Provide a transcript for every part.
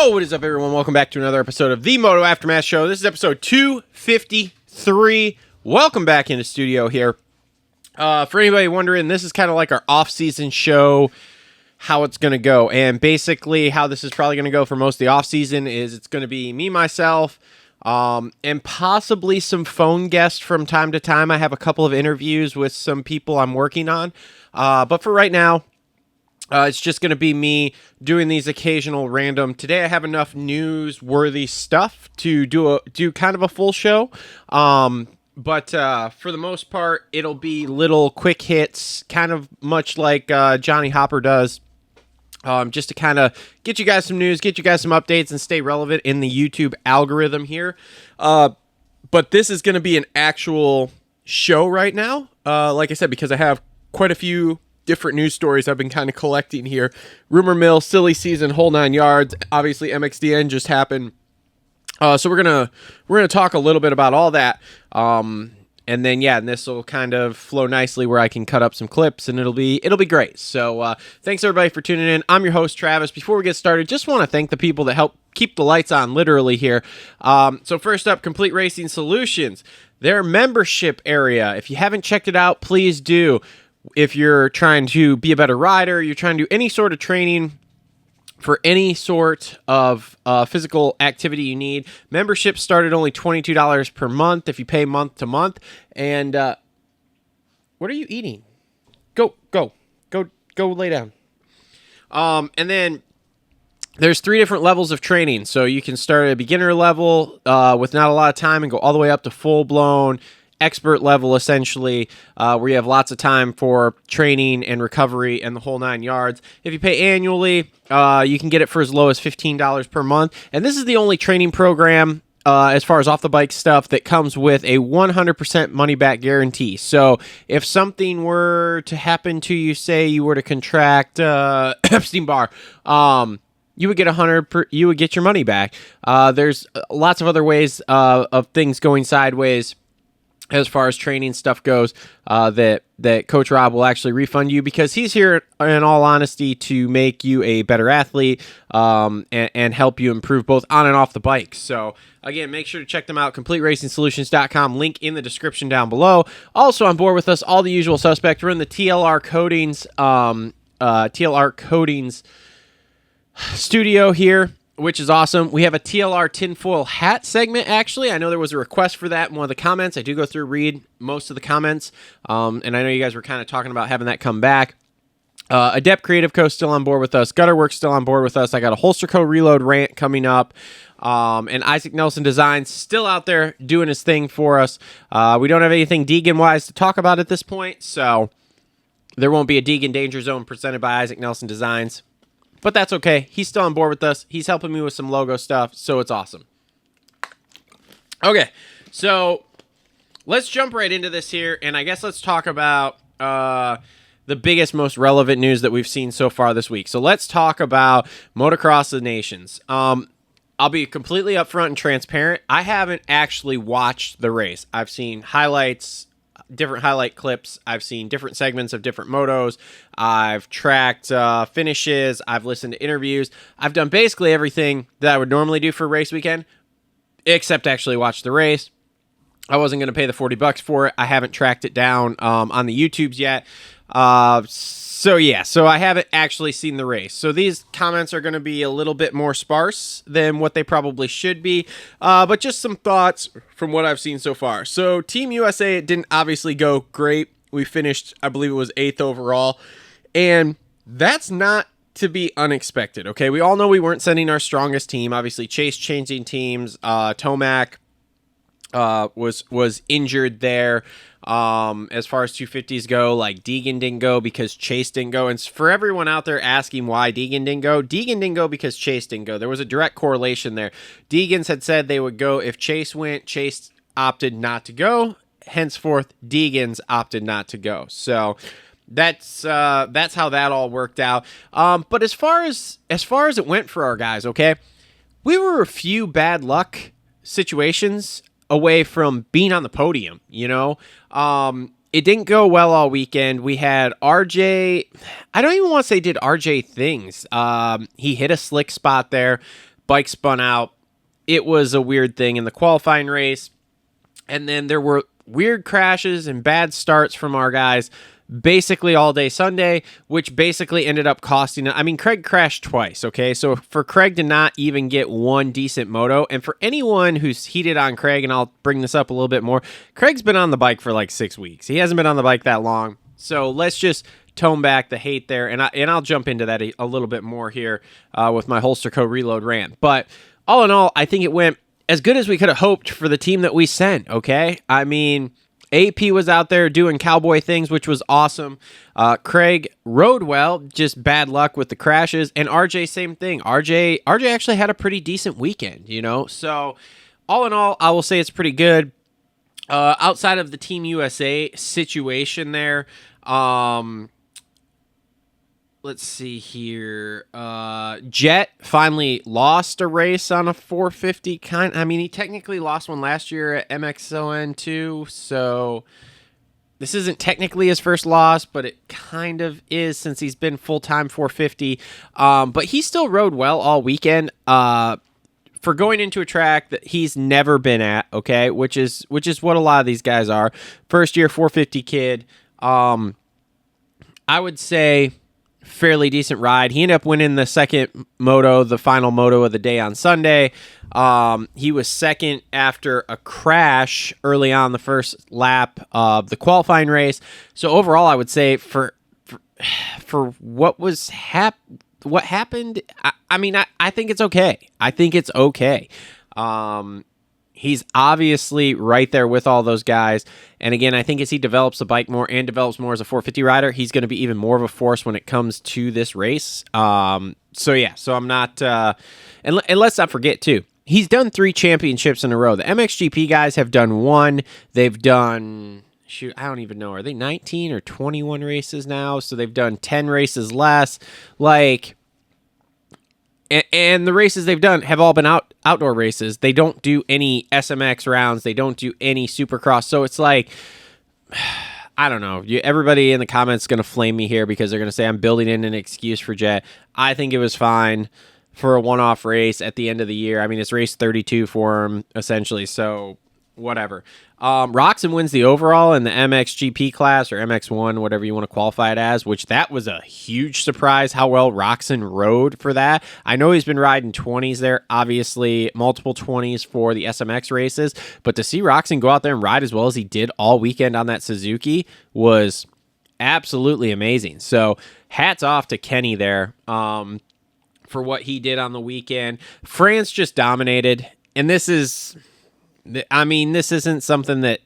Yo, what is up, everyone? Welcome back to another episode of the Moto Aftermath Show. This is episode 253. Welcome back into studio here. For anybody wondering, this is kind of like our off-season show, how it's going to go. And basically, how this is probably going to go for most of the off-season is it's going to be me, myself, and possibly some phone guests from time to time. I have a couple of interviews with some people I'm working on. But for right now, it's just going to be me doing these occasional random. Today I have enough newsworthy stuff to do kind of a full show. But for the most part, it'll be little quick hits, kind of much like Johnny Hopper does. Just to kind of get you guys some news, get you guys some updates, and stay relevant in the YouTube algorithm here. But this is going to be an actual show right now. Like I said, because I have quite a few different news stories I've been kind of collecting here. Rumor mill, silly season, whole 9 yards. Obviously, MXDN just happened. So we're gonna talk a little bit about all that. And then and this will kind of flow nicely where I can cut up some clips, and it'll be great. So thanks everybody for tuning in. I'm your host Travis. Before we get started, just want to thank the people that help keep the lights on, literally here. So first up, Complete Racing Solutions, their membership area. If you haven't checked it out, please do. If you're trying to be a better rider, you're trying to do any sort of training for any sort of physical activity you need, memberships start at only $22 per month if you pay month to month. And what are you eating? Go lay down. And then there's 3 different levels of training. So you can start at a beginner level with not a lot of time and go all the way up to full-blown expert level, essentially, where you have lots of time for training and recovery and the whole 9 yards. If you pay annually, you can get it for as low as $15 per month. And this is the only training program, as far as off-the-bike stuff, that comes with a 100% money-back guarantee. So if something were to happen to you, say you were to contract Epstein-Barr, you would get you would get your money back. There's lots of other ways of things going sideways as far as training stuff goes, that Coach Rob will actually refund you, because he's here, in all honesty, to make you a better athlete and help you improve both on and off the bike. So, again, make sure to check them out, CompleteRacingSolutions.com, link in the description down below. Also on board with us, all the usual suspects. We're in the TLR Coatings, studio here, which is awesome. We have a TLR tinfoil hat segment, actually. I know there was a request for that in one of the comments. I do go through, read most of the comments, and I know you guys were kind of talking about having that come back. Adept Creative Co. still on board with us. Worx still on board with us. I got a Holster Co. Reload rant coming up. And Isaac Nelson Designs still out there doing his thing for us. We don't have anything Deegan-wise to talk about at this point, so there won't be a Deegan Danger Zone presented by Isaac Nelson Designs. But that's okay. He's still on board with us. He's helping me with some logo stuff, so it's awesome. Okay, so let's jump right into this here, and I guess let's talk about the biggest, most relevant news that we've seen so far this week. So let's talk about Motocross of the Nations. I'll be completely upfront and transparent. I haven't actually watched the race. I've seen highlights, different highlight clips. I've seen different segments of different motos. I've tracked finishes. I've listened to interviews. I've done basically everything that I would normally do for a race weekend, except actually watch the race. I wasn't going to pay the $40 for it. I haven't tracked it down on the YouTubes yet. So I haven't actually seen the race. So these comments are going to be a little bit more sparse than what they probably should be. But just some thoughts from what I've seen so far. So Team USA, it didn't obviously go great. We finished, I believe it was 8th overall. And that's not to be unexpected, okay? We all know we weren't sending our strongest team. Obviously, Chase changing teams. Tomac was injured there. As far as 250s go, like Deegan didn't go because Chase didn't go. And for everyone out there asking why Deegan didn't go because Chase didn't go. There was a direct correlation there. Deegan's had said they would go if Chase went. Chase opted not to go. Henceforth, Deegan's opted not to go. So that's how that all worked out. But as far as it went for our guys, okay, we were a few bad luck situations away from being on the podium, you know. It didn't go well all weekend. We had RJ, I don't even want to say did RJ things. He hit a slick spot there, Bike spun out. It was a weird thing in the qualifying race. And then there were weird crashes and bad starts from our guys basically all day Sunday, which basically ended up costing. I mean, Craig crashed twice, okay? So for Craig to not even get one decent moto, and for anyone who's heated on Craig, and I'll bring this up a little bit more, Craig's been on the bike for like 6 weeks. He hasn't been on the bike that long. So let's just tone back the hate there, and I'll jump into that a little bit more here with my Holster Co. Reload rant. But all in all, I think it went as good as we could have hoped for the team that we sent, okay? I mean, AP was out there doing cowboy things, which was awesome. Craig rode well, just bad luck with the crashes. And RJ, same thing. RJ actually had a pretty decent weekend, you know? So all in all, I will say it's pretty good. Outside of the Team USA situation there, let's see here. Jet finally lost a race on a 450 kind. I mean, he technically lost one last year at MXoN too, so this isn't technically his first loss, but it kind of is since he's been full-time 450. But he still rode well all weekend. For going into a track that he's never been at, okay, which is what a lot of these guys are. First year 450 kid. I would say fairly decent ride. He ended up winning the second moto, the final moto of the day on Sunday. He was second after a crash early on the first lap of the qualifying race. So overall, I would say for what was what happened, I mean, I think it's okay. I think it's okay. He's obviously right there with all those guys. And again, I think as he develops the bike more and develops more as a 450 rider, he's going to be even more of a force when it comes to this race. So I'm not, and let's not forget too, he's done 3 championships in a row. The MXGP guys have done 1. They've done, shoot, I don't even know. Are they 19 or 21 races now? So they've done 10 races less. Like, and the races they've done have all been outdoor races. They don't do any SMX rounds. They don't do any Supercross. So it's like, I don't know. Everybody in the comments is going to flame me here because they're going to say I'm building in an excuse for Jet. I think it was fine for a one-off race at the end of the year. I mean, it's race 32 for him, essentially. So whatever. Roczen wins the overall in the MXGP class or MX1, whatever you want to qualify it as, which that was a huge surprise how well Roczen rode for that. I know he's been riding 20s there, obviously multiple 20s for the SMX races, but to see Roczen go out there and ride as well as he did all weekend on that Suzuki was absolutely amazing. So hats off to Kenny there for what he did on the weekend. France just dominated, and this isn't something that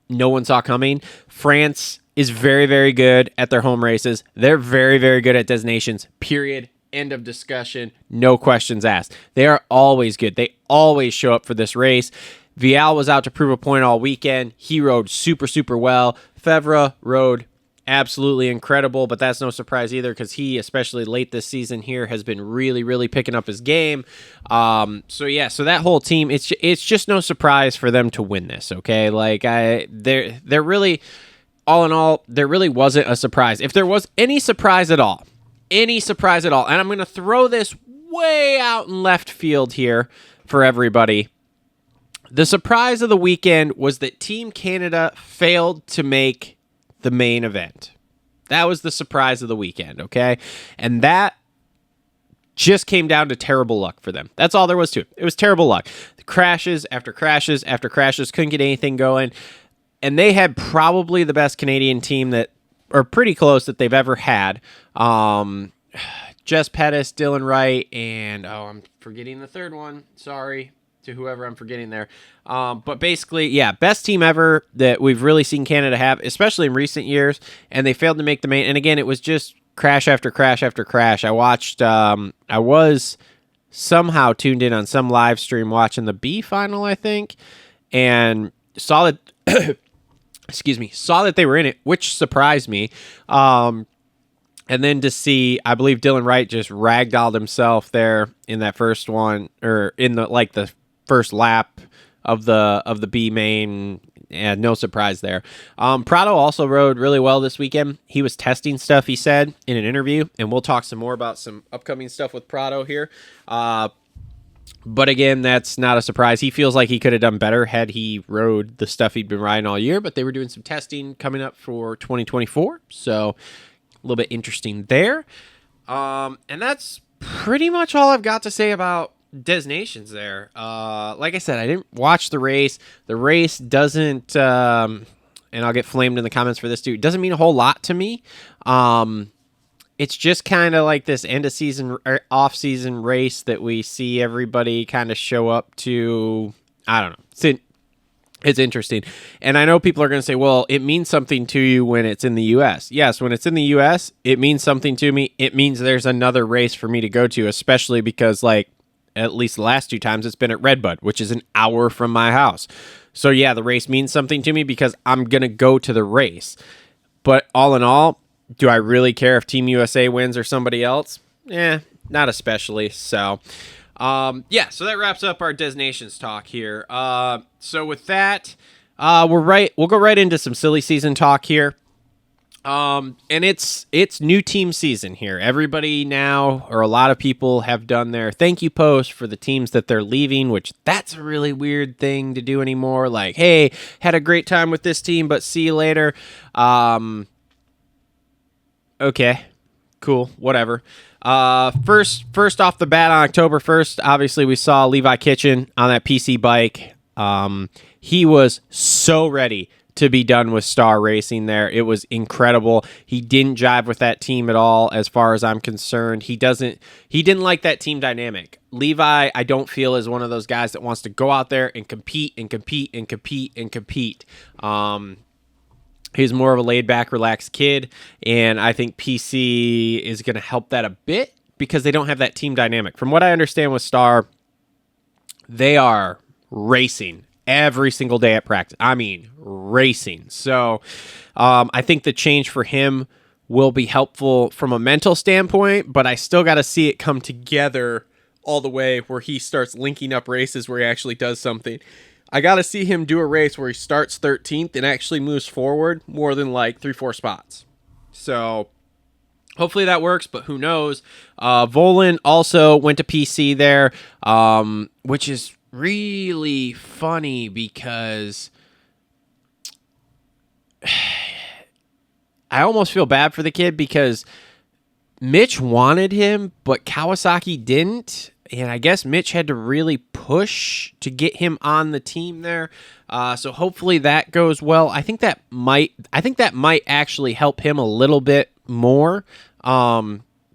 no one saw coming. France is very, very good at their home races. They're very, very good at destinations, period. End of discussion. No questions asked. They are always good. They always show up for this race. Vial was out to prove a point all weekend. He rode super, super well. Fevre rode absolutely incredible, but that's no surprise either because he, especially late this season here, has been really, really picking up his game. So that whole team, it's just no surprise for them to win this, okay? Like, they're really, all in all, there really wasn't a surprise. If there was any surprise at all, and I'm going to throw this way out in left field here for everybody, the surprise of the weekend was that Team Canada failed to make the main event. That was the surprise of the weekend, okay? And that just came down to terrible luck for them. That's all there was to it. It was terrible luck. The crashes after crashes after crashes, couldn't get anything going. And they had probably the best Canadian team that, or pretty close, that they've ever had. Jess Pettis, Dylan Wright, and, I'm forgetting the third one. Sorry to whoever I'm forgetting there. But basically, yeah, best team ever that we've really seen Canada have, especially in recent years, and they failed to make the main. And again, it was just crash after crash after crash. I watched, I was somehow tuned in on some live stream watching the B final, I think, and saw that, saw that they were in it, which surprised me. And then to see, I believe Dylan Wright just ragdolled himself there in that first one, or in the first lap of the B main, and no surprise there. Prado also rode really well this weekend. He was testing stuff, he said, in an interview, and we'll talk some more about some upcoming stuff with Prado here. But again, that's not a surprise. He feels like he could have done better had he rode the stuff he'd been riding all year, but they were doing some testing coming up for 2024, so a little bit interesting there. And that's pretty much all I've got to say about Designations there. Like I said, I didn't watch the race. The race doesn't, and I'll get flamed in the comments for this too, it doesn't mean a whole lot to me. It's just kind of like this end of season or off season race that we see everybody kind of show up to. I don't know. It's interesting. And I know people are going to say, well, it means something to you when it's in the U.S. Yes, when it's in the U.S., it means something to me. It means there's another race for me to go to, especially because, like, at least the last 2 times it's been at Redbud, which is an hour from my house. So, yeah, the race means something to me because I'm going to go to the race. But all in all, do I really care if Team USA wins or somebody else? Not especially. So, yeah, so that wraps up our Designations talk here. So with that, we'll go right into some silly season talk here. And it's new team season here. Everybody now, or a lot of people, have done their thank you post for the teams that they're leaving, which that's a really weird thing to do anymore. Like, hey, had a great time with this team, but see you later. Okay, cool, whatever. First off the bat on October 1st, obviously we saw Levi Kitchen on that PC bike. He was so ready to be done with Star Racing there. It was incredible. He didn't jive with that team at all, as far as I'm concerned. He didn't like that team dynamic. Levi, I don't feel, is one of those guys that wants to go out there and compete and compete and compete and compete. He's more of a laid-back, relaxed kid, and I think PC is going to help that a bit because they don't have that team dynamic. From what I understand with Star, they are racing every single day at practice. I mean, racing. So I think the change for him will be helpful from a mental standpoint, but I still got to see it come together all the way where he starts linking up races where he actually does something. I got to see him do a race where he starts 13th and actually moves forward more than like 3-4 spots. So hopefully that works, but who knows? Volan also went to PC there, which is really funny because I almost feel bad for the kid because Mitch wanted him, but Kawasaki didn't. And I guess Mitch had to really push to get him on the team there. So hopefully that goes well. I think that might actually help him a little bit more.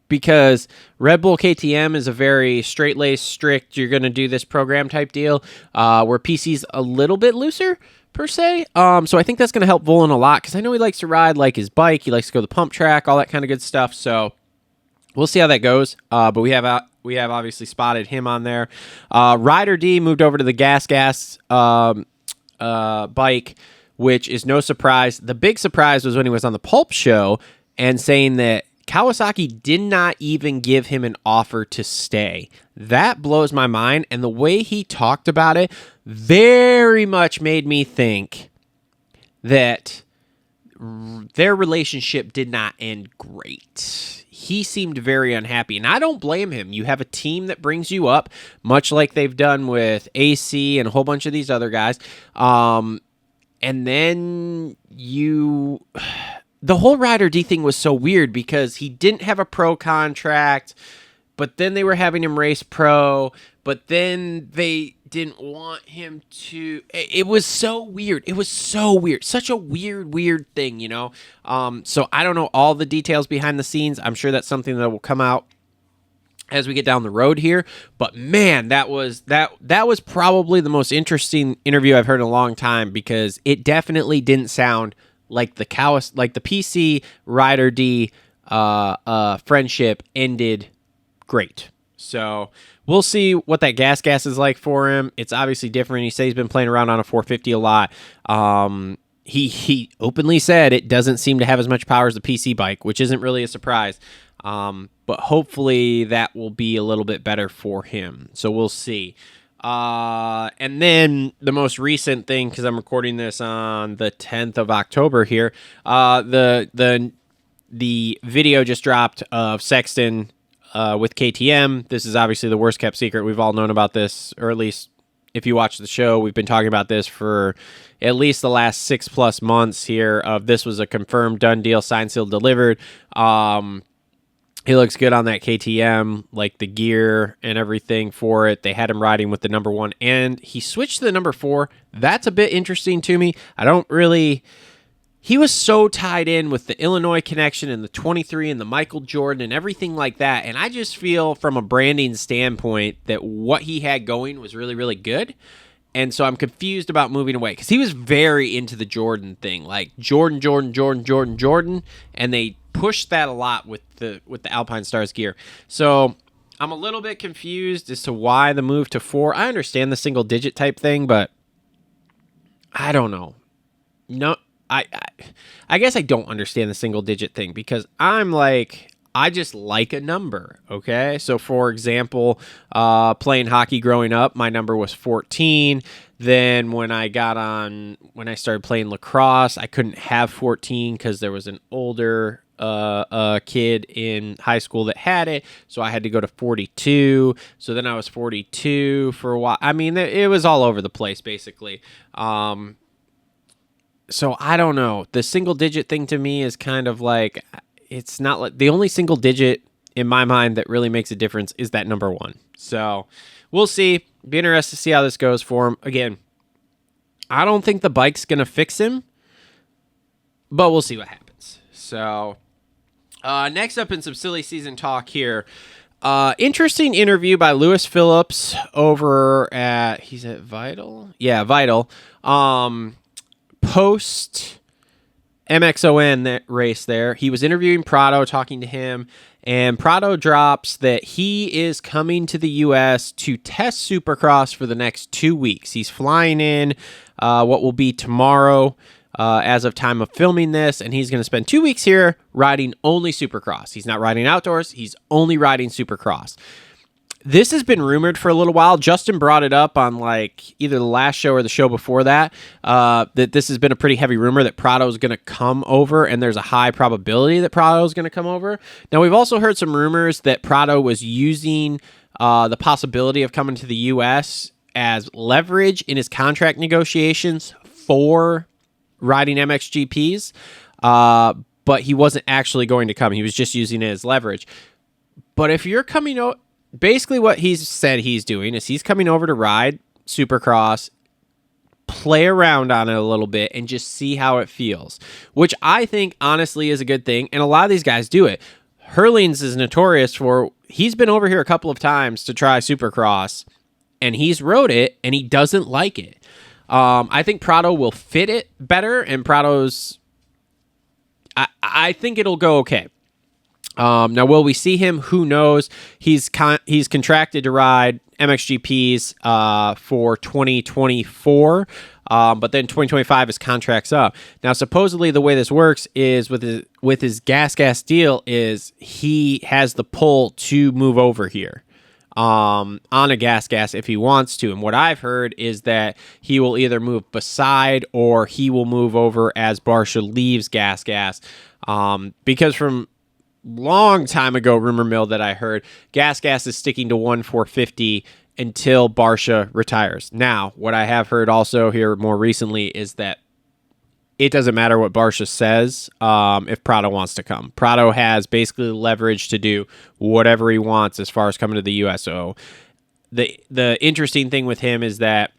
Because Red Bull KTM is a very straight-laced, strict, you're going to do this program type deal, where PC's a little bit looser, per se. So I think that's going to help Volan a lot, because I know he likes to ride like his bike, he likes to go to the pump track, all that kind of good stuff. So we'll see how that goes. But we have obviously spotted him on there. Ryder D moved over to the gas bike, which is no surprise. The big surprise was when he was on the Pulp Show and saying that Kawasaki did not even give him an offer to stay. That blows my mind, and the way he talked about it very much made me think that their relationship did not end great. He seemed very unhappy, and I don't blame him. You have a team that brings you up, much like they've done with AC and a whole bunch of these other guys, and then the whole Ryder D thing was so weird because he didn't have a pro contract, but then they were having him race pro, but then they didn't want him to. It was so weird. It was so weird. Such a weird thing, you know? So I don't know all the details behind the scenes. I'm sure that's something that will come out as we get down the road here. But man, that was probably the most interesting interview I've heard in a long time, because it definitely didn't sound like the PC Ryder D friendship ended great. So we'll see what that gas is like for him. It's obviously different. He says he's been playing around on a 450 a lot. He openly said it doesn't seem to have as much power as the PC bike, which isn't really a surprise. But hopefully that will be a little bit better for him. So we'll see. And then the most recent thing, because I'm recording this on the 10th of October here, the video just dropped of Sexton with KTM. This is obviously the worst kept secret. We've all known about this, or at least if you watch the show, we've been talking about this for at least the last 6+ months here. Of this was a confirmed, done deal, signed, sealed, delivered. He looks good on that KTM, like the gear and everything for it. They had him riding with the number 1, and he switched to the number 4. That's a bit interesting to me. He was so tied in with the Illinois connection and the 23 and the Michael Jordan and everything like that. And I just feel from a branding standpoint that what he had going was really, really good. And so I'm confused about moving away because he was very into the Jordan thing, like Jordan. And they pushed that a lot with the Alpine Stars gear. So I'm a little bit confused as to why the move to 4. I understand the single digit type thing, but I don't know. No. I guess I don't understand the single digit thing because I just like a number, okay? So, for example, playing hockey growing up, my number was 14. Then when I started playing lacrosse, I couldn't have 14 because there was an older kid in high school that had it, so I had to go to 42. So then I was 42 for a while. I mean, it was all over the place, basically. So I don't know. The single digit thing to me is kind of like, it's not like the only single digit in my mind that really makes a difference is that number 1. So we'll see. Be interested to see how this goes for him. Again, I don't think the bike's going to fix him, but we'll see what happens. So next up in some silly season talk here. Interesting interview by Lewis Phillips over at, he's at Vital? Yeah, Vital. Post MXoN race there, he was interviewing Prado, talking to him, and Prado drops that he is coming to the U.S. to test Supercross for the next 2 weeks. He's flying in what will be tomorrow as of time of filming this, and he's going to spend 2 weeks here riding only Supercross. He's not riding outdoors. He's only riding Supercross. This has been rumored for a little while. Justin brought it up on either the last show or the show before that, that this has been a pretty heavy rumor that Prado is going to come over, and there's a high probability that Prado is going to come over. Now, we've also heard some rumors that Prado was using the possibility of coming to the U.S. as leverage in his contract negotiations for riding MXGPs, but he wasn't actually going to come. He was just using it as leverage. But if you're coming out, basically what he's said he's doing is he's coming over to ride Supercross, play around on it a little bit, and just see how it feels, which I think honestly is a good thing. And a lot of these guys do it. Hurlings is notorious for, he's been over here a couple of times to try Supercross, and he's rode it, and he doesn't like it. I think Prado will fit it better, and Prado's, I think it'll go okay. Now, will we see him? Who knows? He's contracted to ride MXGPs for 2024, but then 2025 his contract's up. Now, supposedly the way this works is with his gas deal is he has the pull to move over here on a gas if he wants to. And what I've heard is that he will either move beside or he will move over as Barsha leaves gas, because from long time ago rumor mill that I heard, gas is sticking to 1/450 until Barsha retires. Now, what I have heard also here more recently is that it doesn't matter what Barsha says if Prado wants to come. Prado has basically leverage to do whatever he wants as far as coming to the U.S. So the interesting thing with him is that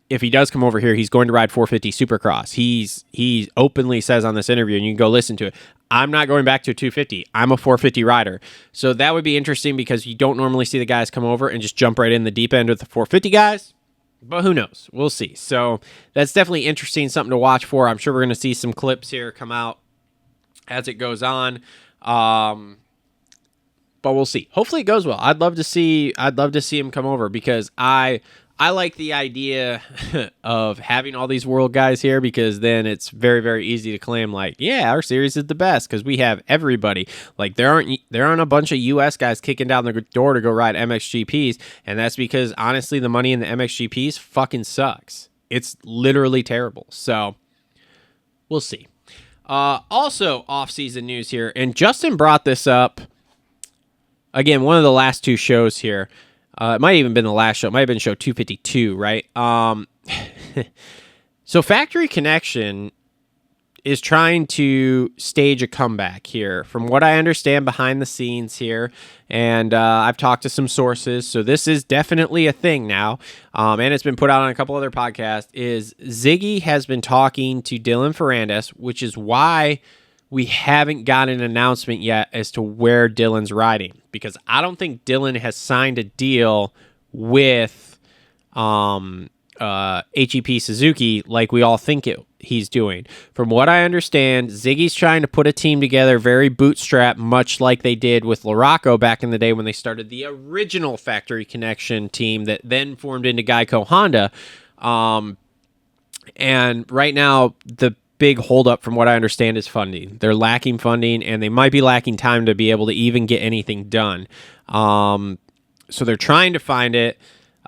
if he does come over here, he's going to ride 450 Supercross. He openly says on this interview, and you can go listen to it, I'm not going back to a 250. I'm a 450 rider. So that would be interesting because you don't normally see the guys come over and just jump right in the deep end with the 450 guys. But who knows? We'll see. So that's definitely interesting, something to watch for. I'm sure we're going to see some clips here come out as it goes on. But we'll see. Hopefully it goes well. I'd love to see him come over because I like the idea of having all these world guys here because then it's very, very easy to claim yeah, our series is the best because we have everybody. There aren't a bunch of U.S. guys kicking down the door to go ride MXGPs, and that's because honestly, the money in the MXGPs fucking sucks. It's literally terrible. So we'll see. Also, off-season news here, and Justin brought this up again, one of the last two shows here. It might have even been the last show. It might have been show 252, right? So Factory Connection is trying to stage a comeback here. From what I understand behind the scenes here, and I've talked to some sources, so this is definitely a thing now, and it's been put out on a couple other podcasts, is Ziggy has been talking to Dylan Ferrandis, which is why we haven't got an announcement yet as to where Dylan's riding, because I don't think Dylan has signed a deal with HEP Suzuki like we all think he's doing. From what I understand, Ziggy's trying to put a team together very bootstrap, much like they did with Laraco back in the day when they started the original Factory Connection team that then formed into Geico Honda. And right now, the big holdup, from what I understand, is funding. They're lacking funding, and they might be lacking time to be able to even get anything done. So they're trying to find it.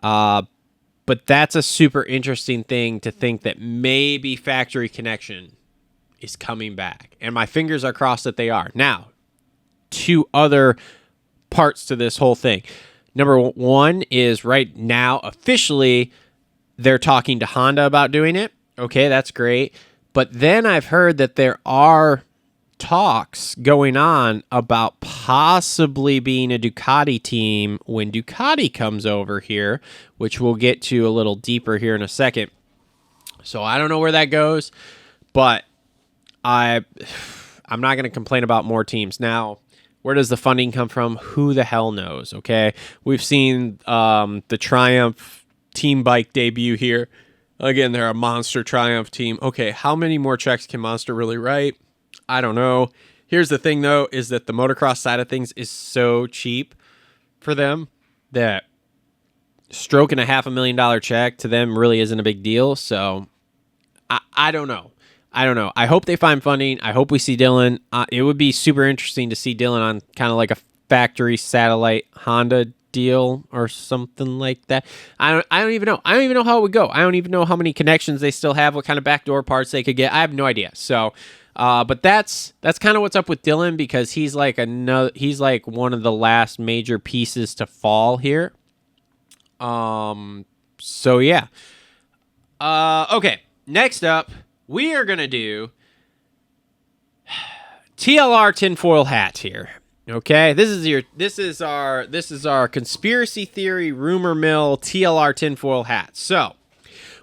But that's a super interesting thing to think that maybe Factory Connection is coming back. And my fingers are crossed that they are. Now, two other parts to this whole thing. Number one is right now, officially, they're talking to Honda about doing it. Okay, that's great. But then I've heard that there are talks going on about possibly being a Ducati team when Ducati comes over here, which we'll get to a little deeper here in a second. So I don't know where that goes, but I'm not going to complain about more teams. Now, where does the funding come from? Who the hell knows, okay? We've seen the Triumph team bike debut here. Again, they're a monster Triumph team. Okay, how many more checks can Monster really write? I don't know. Here's the thing, though, is that the motocross side of things is so cheap for them that stroking a $500,000 check to them really isn't a big deal. So I don't know. I hope they find funding. I hope we see Dylan. It would be super interesting to see Dylan on kind of like a factory satellite Honda deal or something like that. I don't even know. I don't even know how it would go. I don't even know how many connections they still have, what kind of backdoor parts they could get. I have no idea. So but that's kind of what's up with Dylan, because he's like one of the last major pieces to fall here. So yeah. Okay. Next up, we are gonna do TLR tinfoil hat here. Okay, this is our conspiracy theory rumor mill TLR tinfoil hat. So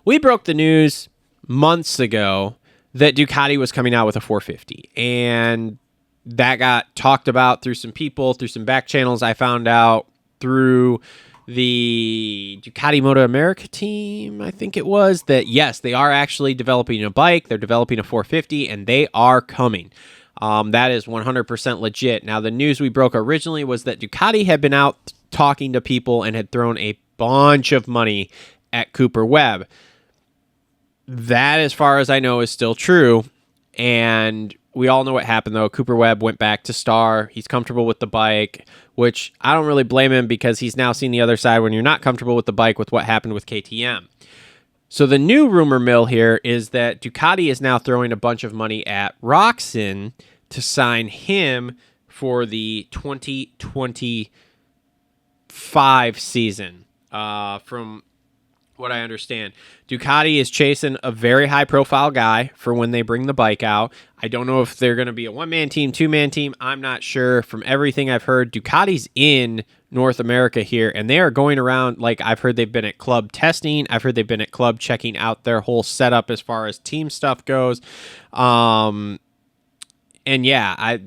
we broke the news months ago that Ducati was coming out with a 450, and that got talked about through some people, through some back channels. I found out through the Ducati Moto America team, I think it was, that yes, they are actually developing a bike. They're developing a 450, and they are coming. That is 100% legit. Now, the news we broke originally was that Ducati had been out talking to people and had thrown a bunch of money at Cooper Webb. That, as far as I know, is still true. And we all know what happened, though. Cooper Webb went back to Star. He's comfortable with the bike, which I don't really blame him, because he's now seen the other side when you're not comfortable with the bike with what happened with KTM. So the new rumor mill here is that Ducati is now throwing a bunch of money at Roczen to sign him for the 2025 season. From what I understand, Ducati is chasing a very high-profile guy for when they bring the bike out. I don't know if they're going to be a one-man team, two-man team. I'm not sure. From everything I've heard, Ducati's in North America here, and they are going around. Like, I've heard they've been at club testing. I've heard they've been at club checking out their whole setup as far as team stuff goes. And yeah,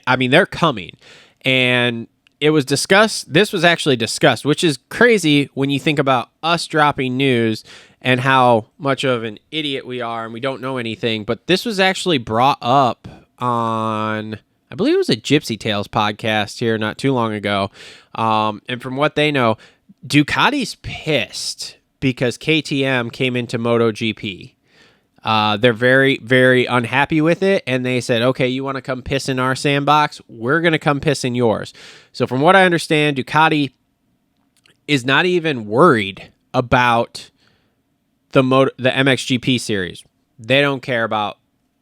I mean, they're coming. And it was discussed. This was actually discussed, which is crazy when you think about us dropping news and how much of an idiot we are and we don't know anything. But this was actually brought up on, I believe it was a Gypsy Tales podcast here not too long ago. And from what they know, Ducati's pissed because KTM came into MotoGP. They're very, very unhappy with it, and they said, okay, you want to come piss in our sandbox? We're going to come piss in yours. So from what I understand, Ducati is not even worried about the MXGP series. They don't care about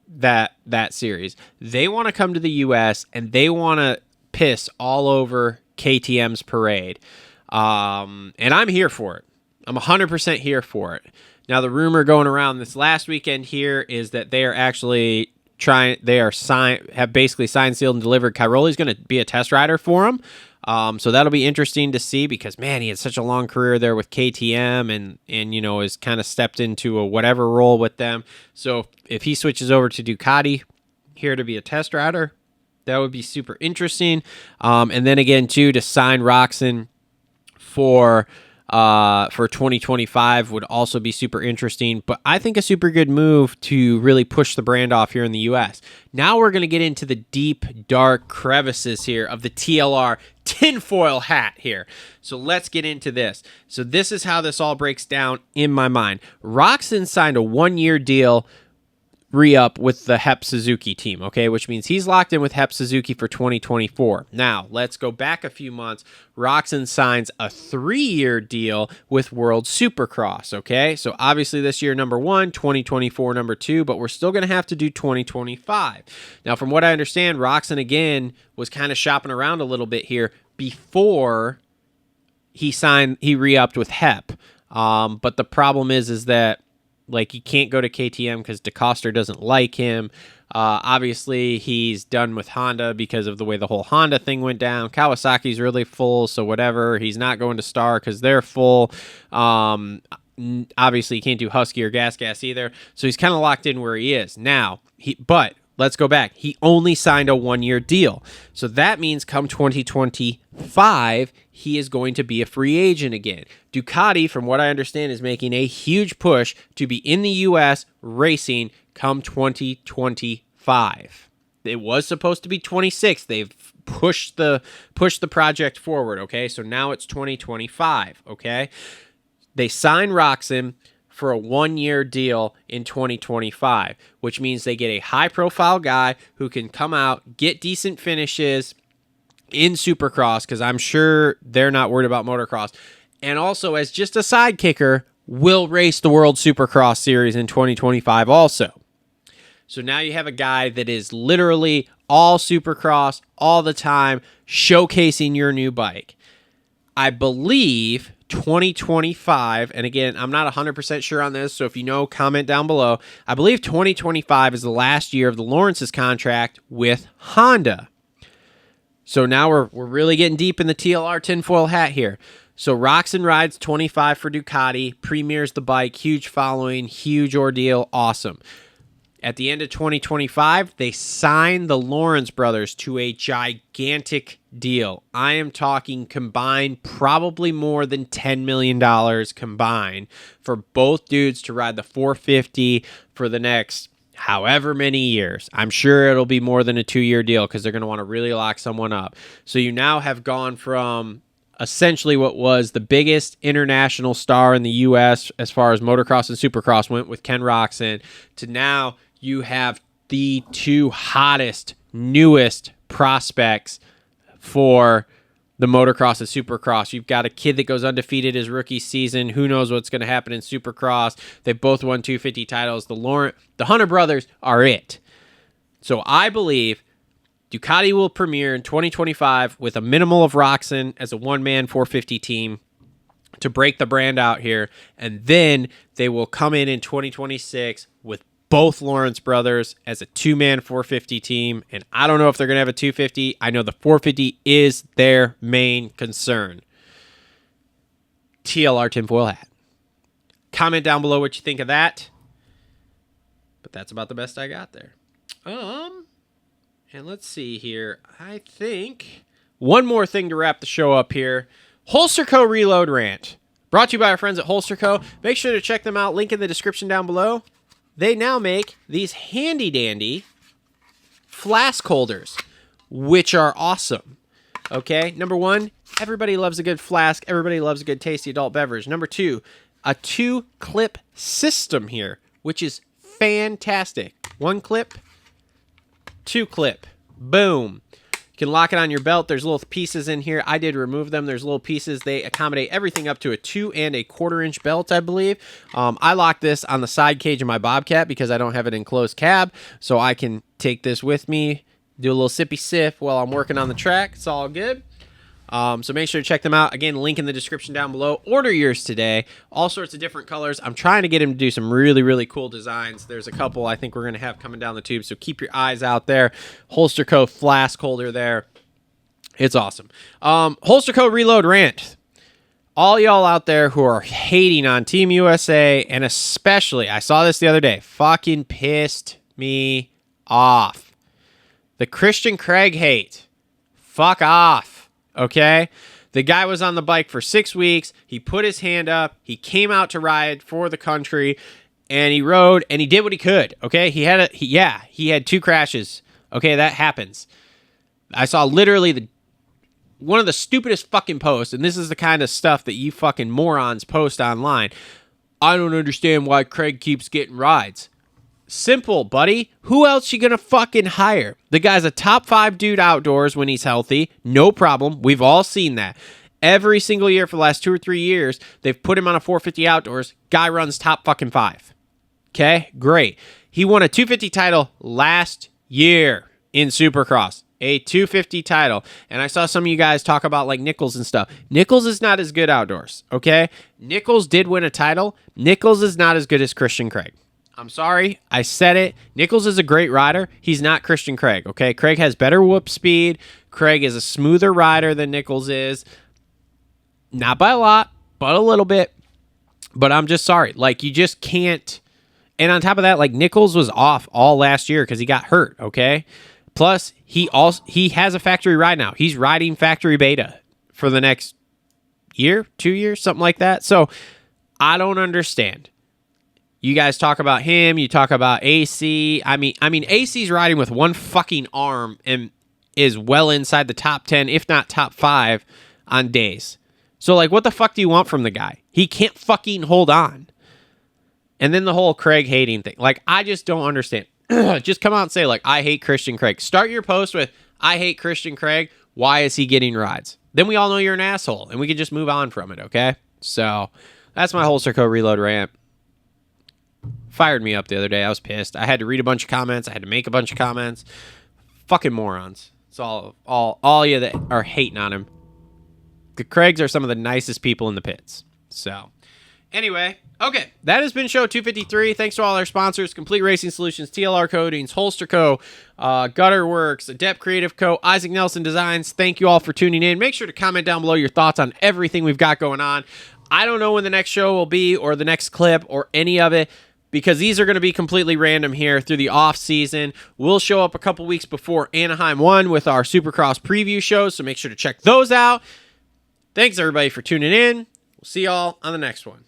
that series. They want to come to the US, and they want to piss all over KTM's parade. And I'm here for it. I'm 100% here for it. Now, the rumor going around this last weekend here is that they are actually have basically signed, sealed, and delivered. Cairoli's going to be a test rider for him. So that'll be interesting to see because, man, he had such a long career there with KTM and you know, has kind of stepped into a whatever role with them. So if he switches over to Ducati here to be a test rider, that would be super interesting. And then again, too, to sign Roczen for 2025 would also be super interesting, but I think a super good move to really push the brand off here in the U.S. Now we're going to get into the deep, dark crevices here of the TLR tinfoil hat here. So let's get into this. So this is how this all breaks down in my mind. Roczen signed a 1-year deal re-up with the Hemp Suzuki team, okay, which means he's locked in with Hemp Suzuki for 2024. Now, let's go back a few months. Roczen signs a 3-year deal with World Supercross, okay? So obviously this year, number 1, 2024, number 2, but we're still going to have to do 2025. Now, from what I understand, Roczen, again, was kind of shopping around a little bit here before he re-upped with Hemp. But the problem is that like, he can't go to KTM because DeCoster doesn't like him. Obviously, he's done with Honda because of the way the whole Honda thing went down. Kawasaki's really full, so whatever. He's not going to Star because they're full. Obviously, he can't do Husky or Gas either. So he's kind of locked in where he is. Now, but let's go back. He only signed a 1-year deal. So that means come 2025, he is going to be a free agent again. Ducati, from what I understand, is making a huge push to be in the U.S. racing come 2025. It was supposed to be 26. They've pushed the project forward, okay? So now it's 2025, okay? They signed Roczen for a 1-year deal in 2025, which means they get a high-profile guy who can come out, get decent finishes in Supercross, because I'm sure they're not worried about motocross, and also as just a side kicker, will race the World Supercross Series in 2025 also. So now you have a guy that is literally all Supercross all the time, showcasing your new bike. I believe 2025, and again, I'm not 100% sure on this, so if you know, comment down below. I believe 2025 is the last year of the Lawrence's contract with Honda. So now we're really getting deep in the TLR tinfoil hat here. So Roczen rides 25 for Ducati, premieres the bike, huge following, huge ordeal, awesome. At the end of 2025, they signed the Lawrence brothers to a gigantic deal. I am talking combined probably more than $10 million combined for both dudes to ride the 450 for the next however many years. I'm sure it'll be more than a 2-year deal because they're going to want to really lock someone up. So you now have gone from essentially what was the biggest international star in the U.S. as far as motocross and supercross went with Ken Roczen to now you have the 2 hottest, newest prospects for the motocross and supercross. You've got a kid that goes undefeated his rookie season. Who knows what's going to happen in supercross? They both won 250 titles. The Hunter brothers are it. So I believe Ducati will premiere in 2025 with a minimal of Roczen as a one-man 450 team to break the brand out here. And then they will come in 2026 with both Lawrence brothers as a 2-man 450 team. And I don't know if they're going to have a 250. I know the 450 is their main concern. TLR tinfoil hat. Comment down below what you think of that. But that's about the best I got there. And let's see here. I think one more thing to wrap the show up here. Holster Co. Reload Rant. Brought to you by our friends at Holster Co. Make sure to check them out. Link in the description down below. They now make these handy-dandy flask holders, which are awesome. Okay, number 1, everybody loves a good flask. Everybody loves a good tasty adult beverage. Number 2, a 2-clip system here, which is fantastic. 1 clip, 2 clip, boom. You can lock it on your belt. There's little pieces in here. I did remove them. There's little pieces. They accommodate everything up to a 2 1/4-inch belt, I believe. I lock this on the side cage of my Bobcat because I don't have an enclosed cab, so I can take this with me, do a little sippy sip while I'm working on the track. It's all good. So make sure to check them out. Again, link in the description down below. Order yours today. All sorts of different colors. I'm trying to get him to do some really, really cool designs. There's a couple I think we're going to have coming down the tube, so keep your eyes out there. Holster Co. flask holder there. It's awesome. Holster Co. Reload Rant. All y'all out there who are hating on Team USA, and especially, I saw this the other day, fucking pissed me off. The Christian Craig hate. Fuck off, okay? The guy was on the bike for 6 weeks. He put his hand up. He came out to ride for the country, and he rode, and he did what he could, okay? He had 2 crashes. Okay, that happens. I saw literally one of the stupidest fucking posts, and this is the kind of stuff that you fucking morons post online. I don't understand why Craig keeps getting rides. Simple, buddy. Who else you gonna fucking hire? The guy's a top 5 dude outdoors when he's healthy. No problem. We've all seen that. Every single year for the last 2 or 3 years, they've put him on a 450 outdoors. Guy runs top fucking 5. Okay, great. He won a 250 title last year in Supercross. A 250 title. And I saw some of you guys talk about like Nichols and stuff. Nichols is not as good outdoors, okay? Nichols did win a title. Nichols is not as good as Christian Craig. I'm sorry. I said it. Nichols is a great rider. He's not Christian Craig, okay? Craig has better whoop speed. Craig is a smoother rider than Nichols is. Not by a lot, but a little bit. But I'm just sorry. Like, you just can't. And on top of that, like, Nichols was off all last year because he got hurt, okay? Plus, he has a factory ride now. He's riding factory beta for the next year, 2 years, something like that. So, I don't understand. You guys talk about him. You talk about AC. I mean, AC's riding with one fucking arm and is well inside the top 10, if not top 5 on days. So, like, what the fuck do you want from the guy? He can't fucking hold on. And then the whole Craig hating thing. Like, I just don't understand. Just come out and say, like, I hate Christian Craig. Start your post with, I hate Christian Craig. Why is he getting rides? Then we all know you're an asshole, and we can just move on from it, okay? So, that's my Holster Co. Reload rant. Fired me up the other day. I was pissed. I had to read a bunch of comments. I had to make a bunch of comments. Fucking morons. It's all you that are hating on him. The Craigs are some of the nicest people in the pits. So, anyway, okay. That has been show 253. Thanks to all our sponsors, Complete Racing Solutions, TLR Coatings, Holster Co., Gutter Worx, Adept Creative Co., Isaac Nelson Designs. Thank you all for tuning in. Make sure to comment down below your thoughts on everything we've got going on. I don't know when the next show will be or the next clip or any of it, because these are going to be completely random here through the off season. We'll show up a couple weeks before Anaheim 1 with our Supercross preview shows, so make sure to check those out. Thanks, everybody, for tuning in. We'll see y'all on the next one.